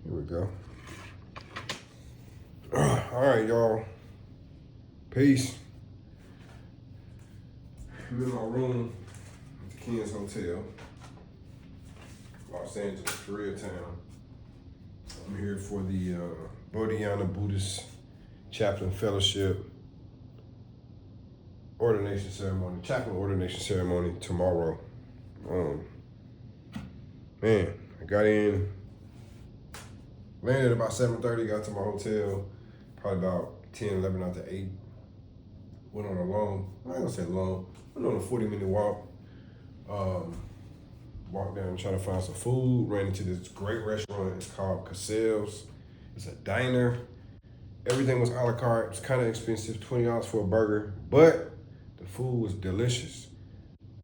Here we go. All right, y'all. Peace. I'm in my room at the Ken's Hotel, Los Angeles, Koreatown. I'm here for the Bodhiana Buddhist Chaplain Fellowship ordination ceremony, chaplain ordination ceremony tomorrow. Man, I got in, landed about 7:30, got to my hotel, probably about 10, 11 after 8. Went on a long, I ain't gonna say long, went on a 40-minute walk. Walked down trying to find some food, ran into this great restaurant. It's called Cassell's. It's a diner. Everything was a la carte. It's kind of expensive, $20 for a burger, but the food was delicious.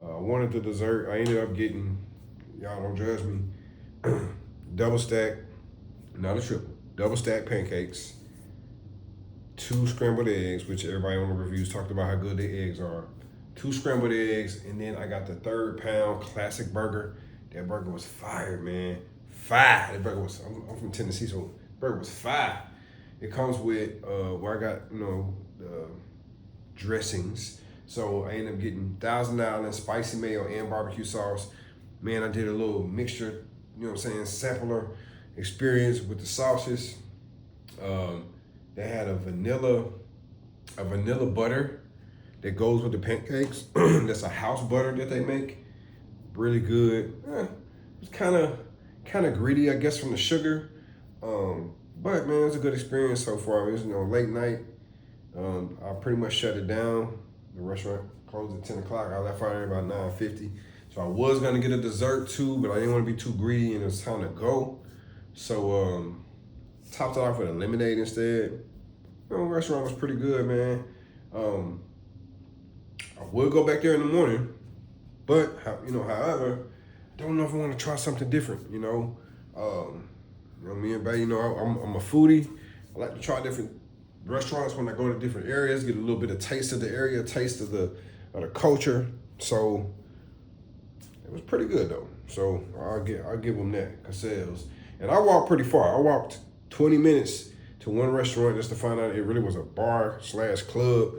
I wanted the dessert. I ended up getting, y'all don't judge me, double stack, not a triple, double stack pancakes, 2 scrambled eggs, which everybody on the reviews talked about how good the eggs are. 2 scrambled eggs, and then I got the 3rd pound classic burger. That burger was fire, man. Fire. That burger was, I'm from Tennessee, so the burger was fire. It comes with, where I got, the dressings. So I ended up getting Thousand Island spicy mayo and barbecue sauce. Man, I did a little mixture, sampler experience with the sauces. They had a vanilla butter that goes with the pancakes. That's a house butter that they make. Really good. It's kind of greedy, I guess, from the sugar. But man, it's a good experience so far. It was late night. I pretty much shut it down. The restaurant closed at 10 o'clock. I left out there about 9:50. So I was gonna get a dessert too, but I didn't want to be too greedy and it was time to go. So topped it off with a lemonade instead. The restaurant was pretty good, man. I would go back there in the morning, but however, I don't know if I want to try something different. Me and Bay, I'm a foodie. I like to try different restaurants when I go to different areas, get a little bit of taste of the area, taste of the culture. So it was pretty good though. So I'll give them that, Cassell's. And I walked pretty far. I walked 20 minutes to one restaurant just to find out it really was a bar/club.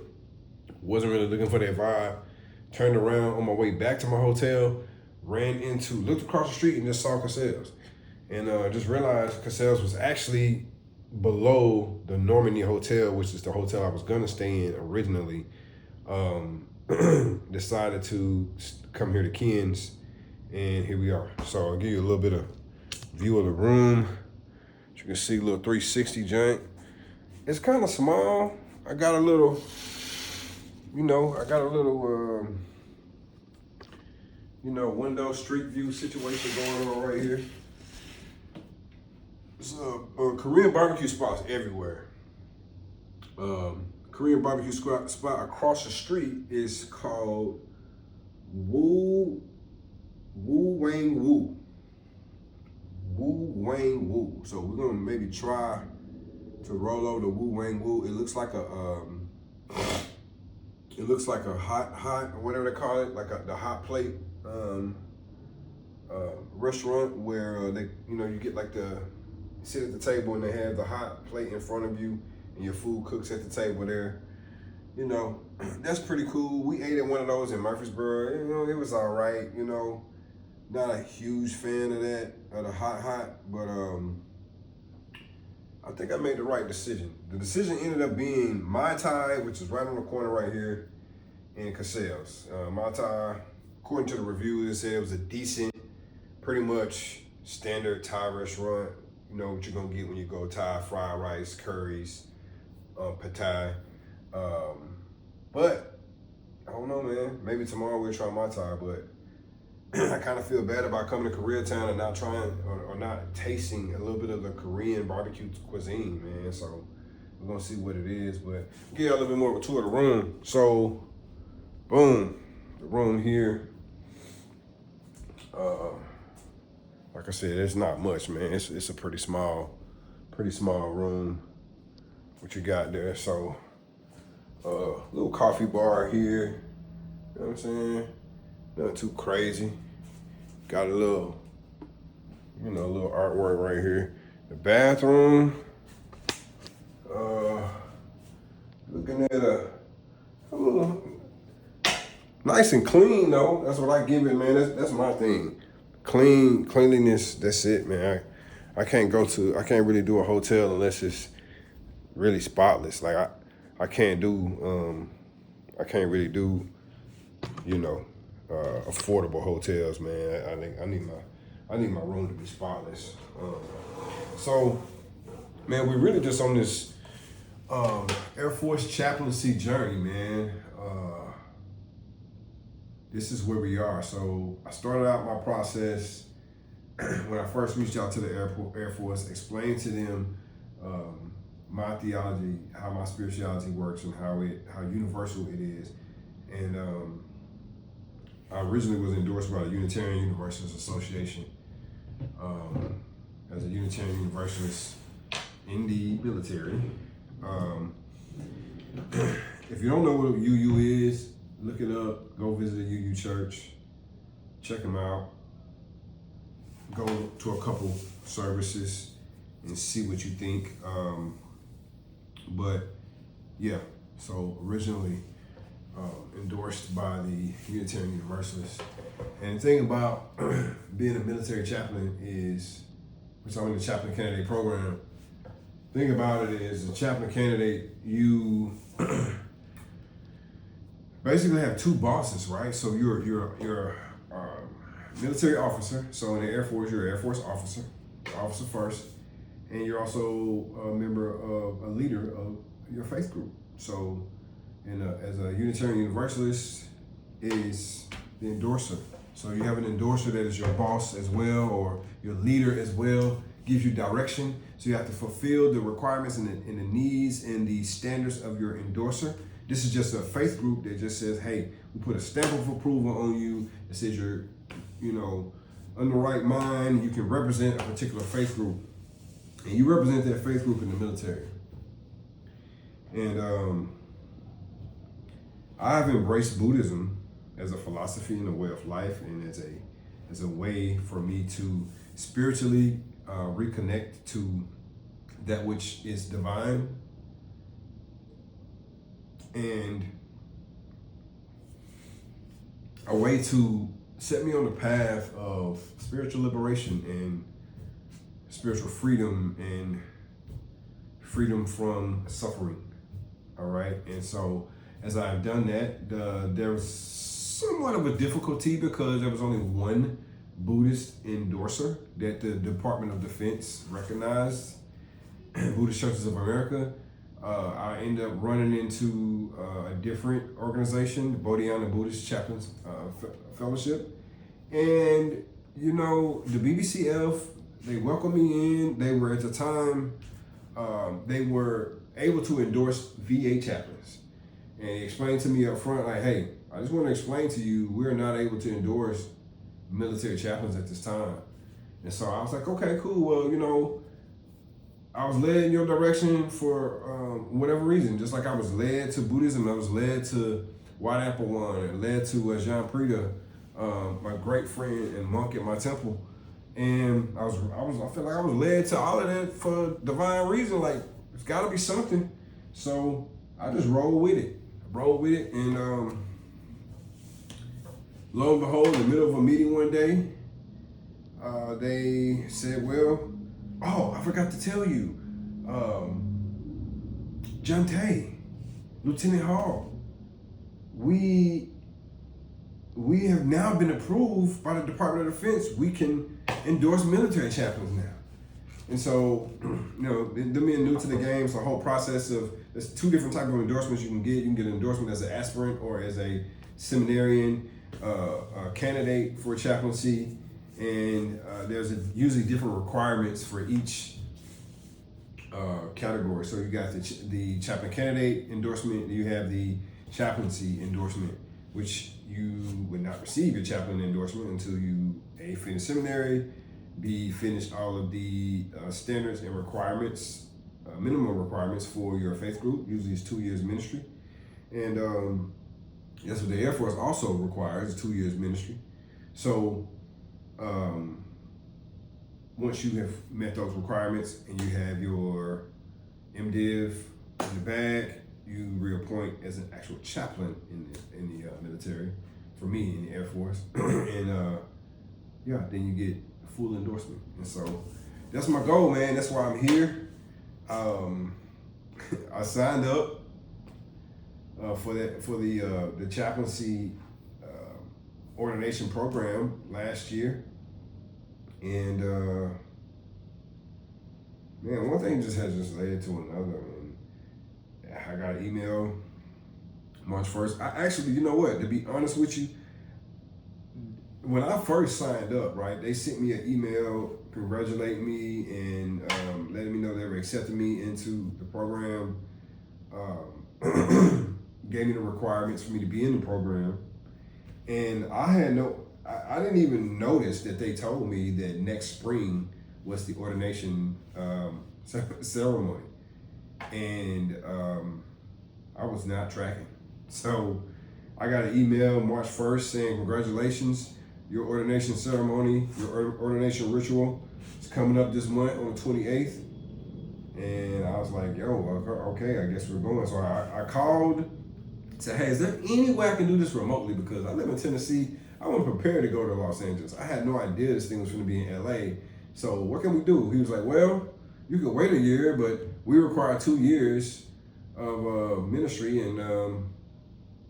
Wasn't really looking for that vibe. Turned around on my way back to my hotel, looked across the street and just saw Cassell's. And just realized Cassell's was actually below the Normandy Hotel, which is the hotel I was gonna stay in originally. Decided to come here to Ken's, and here we are. So I'll give you a little bit of view of the room. As you can see, a little 360 joint. It's kind of small. I got a little, window street view situation going on right here. There's Korean barbecue spots everywhere. Korean barbecue spot across the street is called Woo Wang Woo. Woo Wang Woo. So we're gonna maybe try to roll over to Woo Wang Woo. It looks like a hot, or whatever they call it, like the hot plate restaurant where they, you get like sit at the table and they have the hot plate in front of you and your food cooks at the table there. That's pretty cool. We ate at one of those in Murfreesboro. It was all right. Not a huge fan of that, of the hot, but I think I made the right decision. The decision ended up being Mai Tai, which is right on the corner right here, and Cassell's. Mai Tai, according to the review, it said it was a decent, pretty much standard Thai restaurant. What you're gonna get when you go Thai: fried rice, curries, pad Thai. But I don't know, man. Maybe tomorrow we'll try Mai Tai, but I kind of feel bad about coming to Koreatown and not trying or not tasting a little bit of the Korean barbecue cuisine, man. So we're gonna see what it is, but give you a little bit more of a tour of the room. So, boom, the room here. Like I said, it's not much, man. It's a pretty small room. What you got there? So, little coffee bar here. You know what I'm saying? Nothing too crazy. Got a little, little artwork right here. The bathroom, looking at a little nice and clean though. That's what I give it, man. That's my thing. Cleanliness. That's it, man. I can't really do a hotel unless it's really spotless. Like I can't really do, affordable hotels, man. I need my room to be spotless. So, man, we're really just on this Air Force chaplaincy journey, man. This is where we are. So I started out my process when I first reached out to the Air Force, explained to them my theology, how my spirituality works, and how universal it is. And I originally was endorsed by the Unitarian Universalist Association as a Unitarian Universalist in the military. If you don't know what UU is, look it up. Go visit a UU church. Check them out. Go to a couple services and see what you think. But yeah, so originally endorsed by the Unitarian Universalists. And the thing about being a military chaplain is, which I'm in the chaplain candidate program. The thing about it is, a chaplain candidate, you basically have two bosses, right? So you're military officer. So in the Air Force, you're an Air Force officer first, and you're also a leader of your faith group. So, as a Unitarian Universalist, is the endorser. So you have an endorser that is your boss as well, or your leader as well, gives you direction. So you have to fulfill the requirements and the needs and the standards of your endorser. This is just a faith group that just says, hey, we put a stamp of approval on you that says you're, on the right mind, you can represent a particular faith group. And you represent that faith group in the military. And I've embraced Buddhism as a philosophy and a way of life, and as a way for me to spiritually reconnect to that which is divine, and a way to set me on the path of spiritual liberation and spiritual freedom and freedom from suffering. All right. And so as I've done that, there was somewhat of a difficulty because there was only one Buddhist endorser that the Department of Defense recognized, Buddhist Churches of America. I ended up running into a different organization, the Bodhiana Buddhist Chaplains Fellowship. And, the BBCF, they welcomed me in. They were, at the time, they were able to endorse VA chaplains. And he explained to me up front, like, hey, I just want to explain to you, we're not able to endorse military chaplains at this time. And so I was like, okay, cool. Well, I was led in your direction for whatever reason. Just like I was led to Buddhism, I was led to White Apple One, led to Jean Prida, my great friend and monk at my temple. And I feel like I was led to all of that for divine reason. Like, it's got to be something. So I just rolled with it. And lo and behold, in the middle of a meeting one day, they said, well, oh, I forgot to tell you, Jante, Lieutenant Hall, we have now been approved by the Department of Defense. We can endorse military chaplains now. And so, them being new to the game, it's a whole process of, there's two different types of endorsements you can get. You can get an endorsement as an aspirant or as a seminarian, a candidate for chaplaincy. And there's usually different requirements for each category. So you got the chaplain candidate endorsement, you have the chaplaincy endorsement, which you would not receive your chaplain endorsement until you A, finish seminary, B, finish all of the standards and requirements, minimum requirements for your faith group. Usually it's 2 years ministry. And that's what the Air Force also requires, 2 years ministry. So once you have met those requirements and you have your MDiv in the bag, you reappoint as an actual chaplain in the military. For me, in the Air Force, and then you get full endorsement. And so that's my goal, man. That's why I'm here. I signed up for the chaplaincy ordination program last year, and man, one thing just has just led to another. And I got an email March 1st. I actually, you know what? To be honest with you, when I first signed up, right, they sent me an email congratulating me and letting me know they were accepting me into the program. Gave me the requirements for me to be in the program, and I didn't even notice that they told me that next spring was the ordination ceremony, and I was not tracking. So I got an email March 1st saying, congratulations, your ordination ceremony, your ordination ritual is coming up this month on the 28th. And I was like, yo, okay, I guess we're going. So I called, said, hey, is there any way I can do this remotely? Because I live in Tennessee. I wasn't prepared to go to Los Angeles. I had no idea this thing was going to be in LA. So what can we do? He was like, well, you could wait a year, but we require 2 years of ministry, and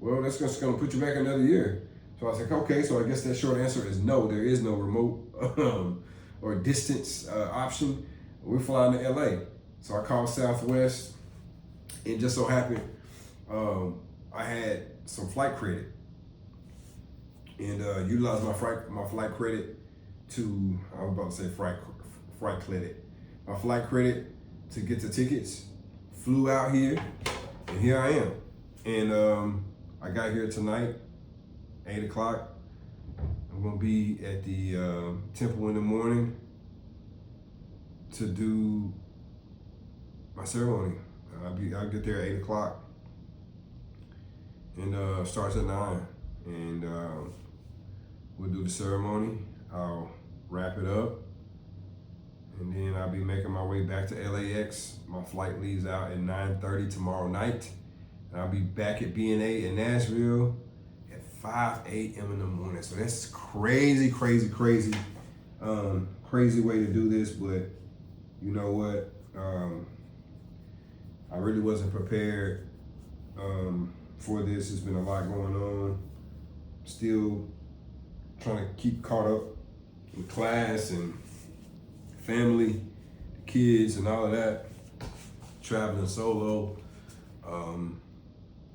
well, that's just going to put you back another year. So I was like, okay, so I guess that short answer is no. There is no remote or distance option. We're flying to LA. So I called Southwest, and just so happened I had some flight credit, and utilized my flight credit to, I was about to say flight credit. My flight credit to get the tickets, flew out here, and here I am. And I got here tonight, 8 o'clock. I'm gonna be at the temple in the morning to do my ceremony. I'll get there at 8 o'clock, and starts at 9. And we'll do the ceremony. I'll wrap it up, and then I'll be making my way back to LAX. My flight leaves out at 9:30 tomorrow night, and I'll be back at BNA in Nashville at 5 a.m. in the morning. So that's crazy way to do this, but you know what? I really wasn't prepared for this. There's been a lot going on. Still trying to keep caught up with class and family, kids, and all of that. Traveling solo.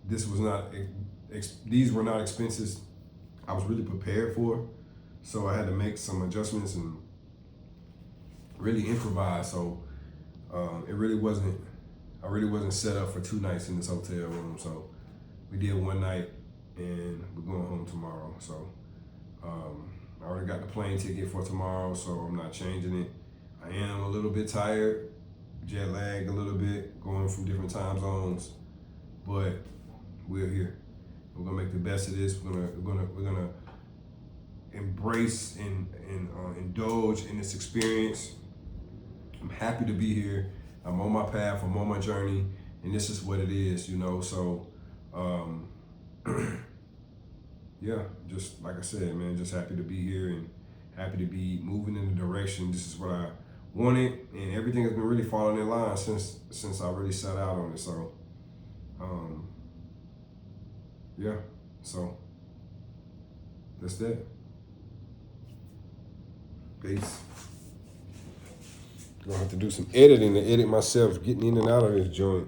These were not expenses I was really prepared for. So I had to make some adjustments and really improvise. So I really wasn't set up for 2 nights in this hotel room. So we did 1 night, and we're going home tomorrow. So I already got the plane ticket for tomorrow, so I'm not changing it. I am a little bit tired, jet lagged a little bit, going from different time zones, but we're here. We're gonna make the best of this. We're gonna embrace and indulge in this experience. I'm happy to be here. I'm on my path. I'm on my journey, and this is what it is, you know. So, yeah, just like I said, man, just happy to be here and happy to be moving in the direction. This is what I wanted, and everything has been really falling in line since I really set out on it. So, yeah, so that's that. Peace. Gonna have to do some editing to edit myself getting in and out of this joint.